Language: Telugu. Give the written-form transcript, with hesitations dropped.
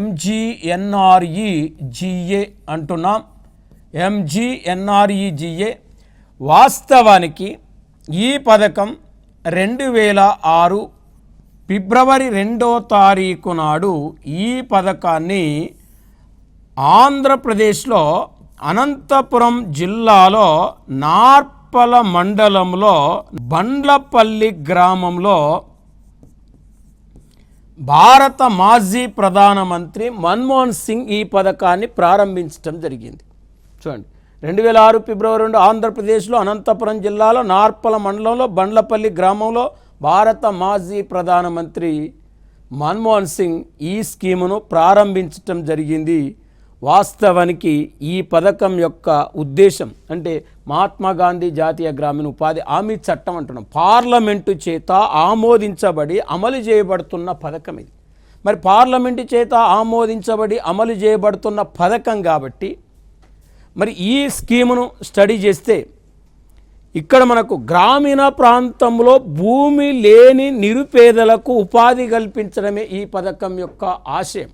MGNREGA అంటున్నాం. MGNREGA వాస్తవానికి ఈ పథకం 2006 ఫిబ్రవరి 2వ తారీఖు నాడు ఈ పథకాన్ని ఆంధ్రప్రదేశ్లో అనంతపురం జిల్లాలో నార్పల మండలంలో బండ్లపల్లి గ్రామంలో భారత మాజీ ప్రధానమంత్రి మన్మోహన్ సింగ్ ఈ పథకాన్ని ప్రారంభించడం జరిగింది. చూడండి, 2006 ఫిబ్రవరి 2 ఆంధ్రప్రదేశ్లో అనంతపురం జిల్లాలో నార్పల మండలంలో బండ్లపల్లి గ్రామంలో భారత మాజీ ప్రధానమంత్రి మన్మోహన్ సింగ్ ఈ స్కీమును ప్రారంభించడం జరిగింది. వాస్తవానికి ఈ పథకం యొక్క ఉద్దేశం అంటే మహాత్మా గాంధీ జాతీయ గ్రామీణ ఉపాధి హామీ చట్టం అంటున్నాం, పార్లమెంటు చేత ఆమోదించబడి అమలు చేయబడుతున్న పథకం ఇది. మరి పార్లమెంటు చేత ఆమోదించబడి అమలు చేయబడుతున్న పథకం కాబట్టి మరి ఈ స్కీమును స్టడీ చేస్తే ఇక్కడ మనకు గ్రామీణ ప్రాంతంలో భూమి లేని నిరుపేదలకు ఉపాధి కల్పించడమే ఈ పథకం యొక్క ఆశయం.